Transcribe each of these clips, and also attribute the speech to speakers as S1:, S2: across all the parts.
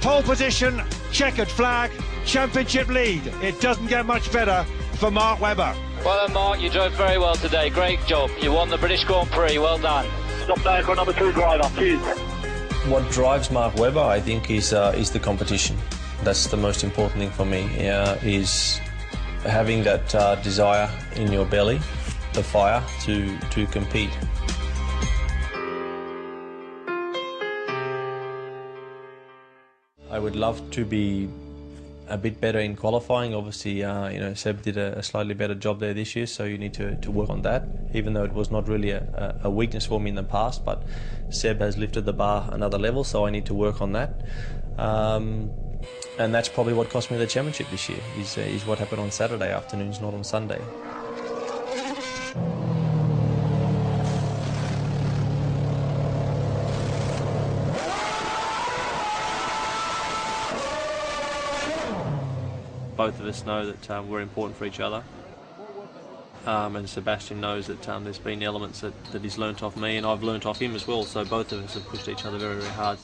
S1: Pole position, checkered flag, championship lead. It doesn't get much better for Mark Webber.
S2: Well done, Mark. You drove very well today. Great job. You won the British Grand Prix. Well done.
S3: Stop there for number 2 driver. Cheers.
S4: What drives Mark Webber, I think, is the competition. That's the most important thing for me, is having that desire in your belly, the fire to compete. I would love to be a bit better in qualifying. Obviously, Seb did a slightly better job there this year, so you need to work on that, even though it was not really a weakness for me in the past, but Seb has lifted the bar another level, so I need to work on that. And that's probably what cost me the championship this year, is what happened on Saturday afternoons, not on Sunday. Both of us know that we're important for each other, and Sebastian knows that there's been elements that he's learnt off me and I've learnt off him as well, so both of us have pushed each other very, very hard.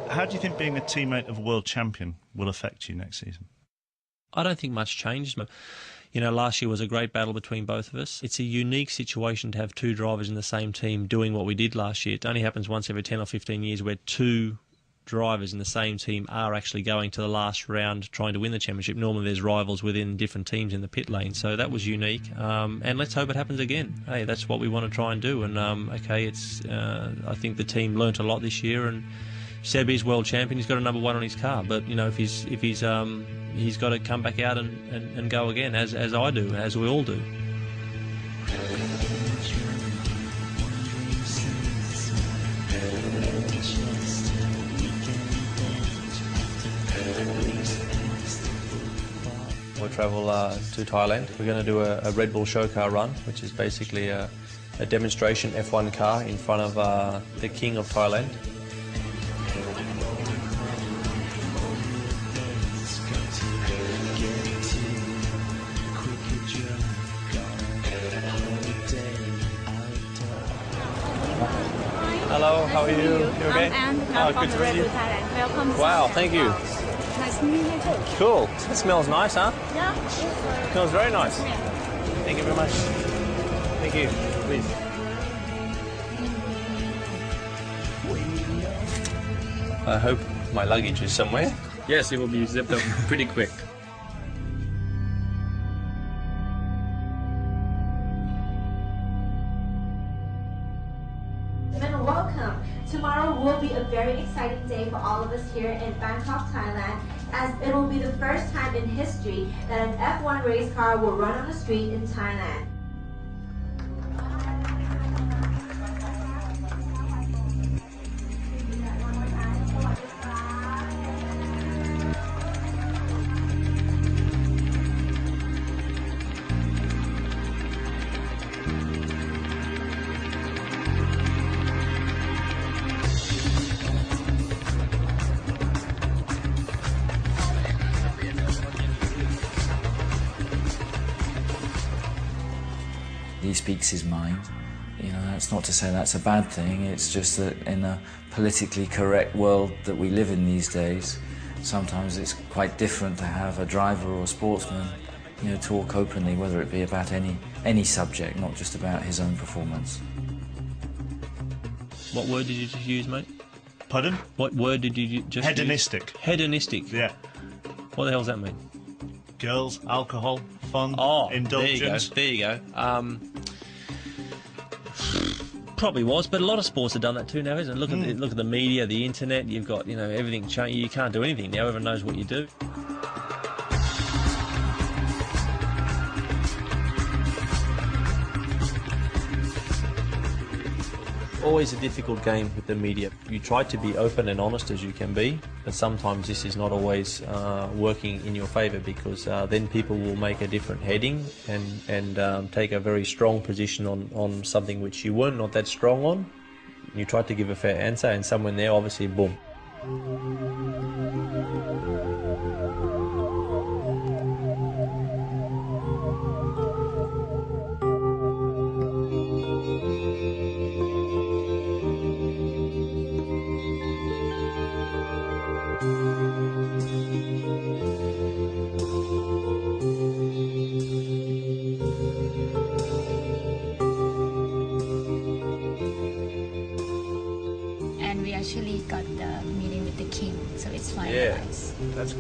S5: How do you think being a teammate of a world champion will affect you next season?
S4: I don't think much changes. Last year was a great battle between both of us. It's a unique situation to have two drivers in the same team doing what we did last year. It only happens once every 10 or 15 years where two drivers in the same team are actually going to the last round trying to win the championship. Normally there's rivals within different teams in the pit lane, so that was unique, and let's hope it happens again. Hey, that's what we want to try and do, and I think the team learnt a lot this year, and Seb is world champion. He's got a number 1 on his car, but if he's got to come back out and go again, as I do, as we all do. We'll travel to Thailand. We're going to do a Red Bull show car run, which is basically a demonstration F1 car in front of the King of Thailand. Hello, how are you? You okay?
S6: I'm
S4: good to meet you.
S6: Welcome.
S4: Wow, thank you.
S6: Nice to meet you too.
S4: Cool. It smells nice, huh?
S6: Yeah.
S4: It smells very nice. Thank you very much. Thank you. Please. I hope my luggage is somewhere.
S7: Yes, it will be zipped up pretty quick.
S8: Welcome. Tomorrow will be a very exciting day for all of us here in Bangkok, Thailand, as it will be the first time in history that an F1 race car will run on the street in Thailand.
S9: He speaks his mind. That's not to say that's a bad thing. It's just that in a politically correct world that we live in these days, sometimes it's quite different to have a driver or a sportsman, talk openly, whether it be about any subject, not just about his own performance.
S4: What word did you just use, mate?
S5: Pardon?
S4: What word did you just
S5: Hedonistic.
S4: use? Hedonistic?
S5: Yeah.
S4: What the hell does that mean?
S5: Girls, alcohol, fun, indulgence.
S4: There you go. Probably was, but a lot of sports have done that too now, isn't it? Look at the media, the internet. You've got everything changed. You can't do anything now. Everyone knows what you do. Always a difficult game with the media. You try to be open and honest as you can be, but sometimes this is not always working in your favour, because then people will make a different heading and take a very strong position on something which you weren't not that strong on. You tried to give a fair answer, and someone there obviously, boom.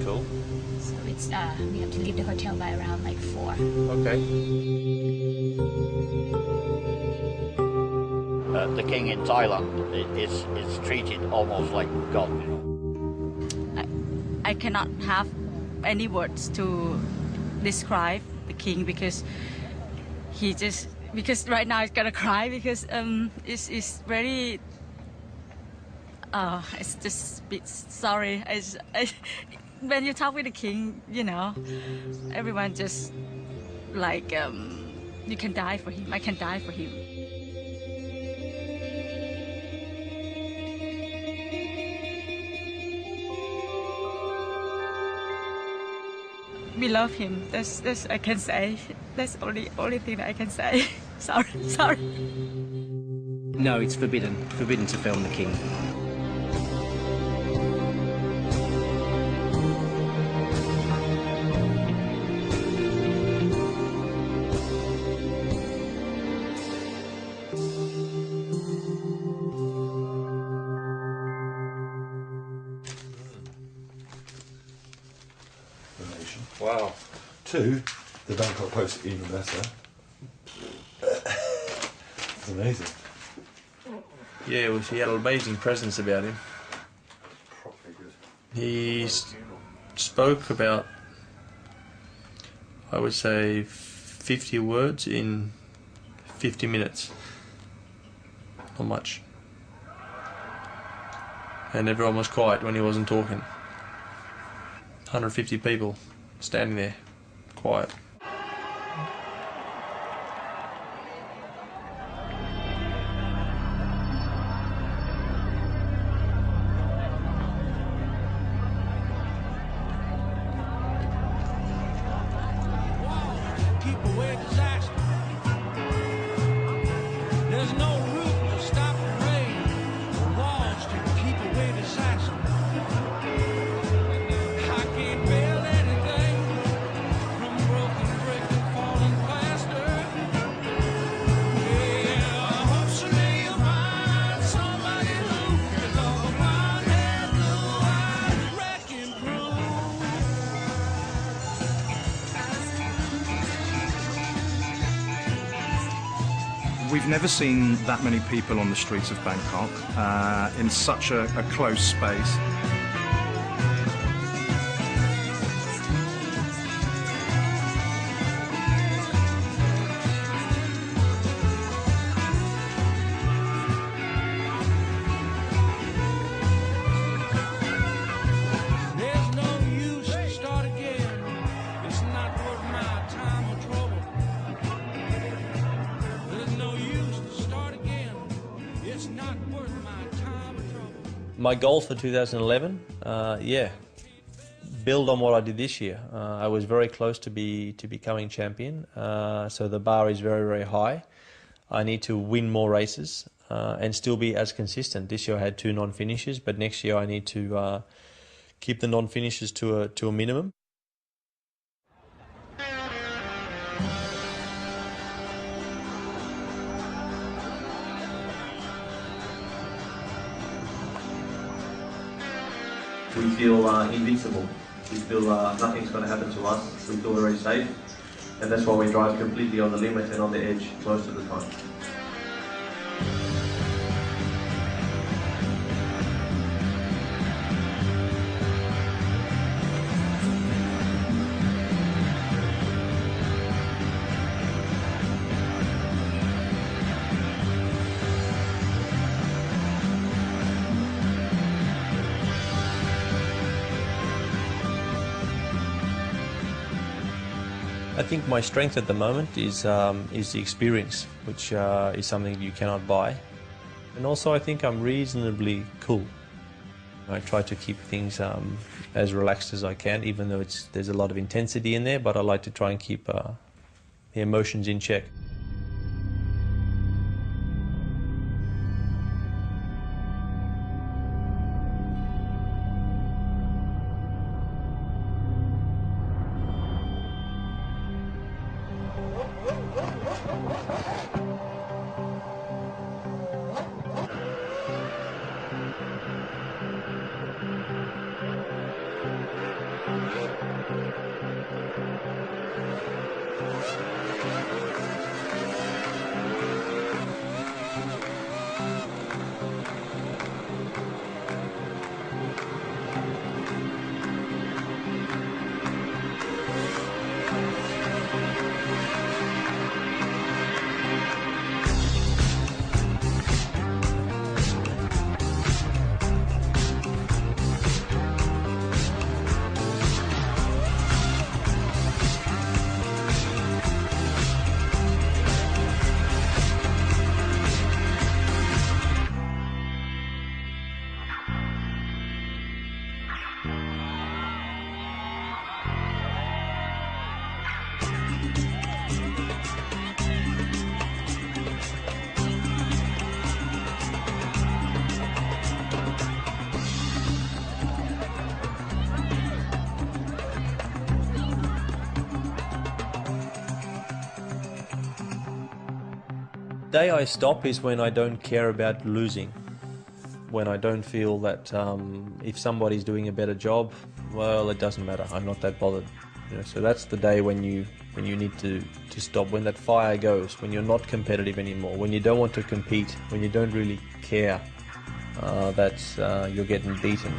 S4: Cool.
S6: So it's we have to leave the hotel by around like 4.
S4: Okay.
S3: The king in Thailand is treated almost like God. You know.
S10: I cannot have any words to describe the king because right now he's gonna cry because it's very it's just a bit sorry. When you talk with the king, you know, everyone just like you can die for him. I can die for him. We love him. That's I can say. That's only thing that I can say. Sorry.
S11: No, it's forbidden. Forbidden to film the king.
S4: Wow.
S12: 2, the Bangkok Post, even better. It's amazing.
S4: Yeah, he had an amazing presence about him.
S12: Properly good.
S4: He spoke about, I would say, 50 words in 50 minutes. Not much. And everyone was quiet when he wasn't talking. 150 people standing there, quiet.
S13: We've never seen that many people on the streets of Bangkok in such a close space.
S4: My goal for 2011, build on what I did this year. I was very close to becoming champion, so the bar is very, very high. I need to win more races and still be as consistent. This year I had 2 non-finishes, but next year I need to keep the non-finishes to a minimum.
S14: We feel invincible. We feel nothing's going to happen to us. We feel very safe, and that's why we drive completely on the limit and on the edge most of the time.
S4: I think my strength at the moment is the experience, which is something you cannot buy. And also I think I'm reasonably cool. I try to keep things as relaxed as I can, even though there's a lot of intensity in there, but I like to try and keep the emotions in check. The day I stop is when I don't care about losing, when I don't feel that if somebody's doing a better job, well, it doesn't matter. I'm not that bothered. You know, so that's the day when you need to stop, when that fire goes, when you're not competitive anymore, when you don't want to compete, when you don't really care that you're getting beaten.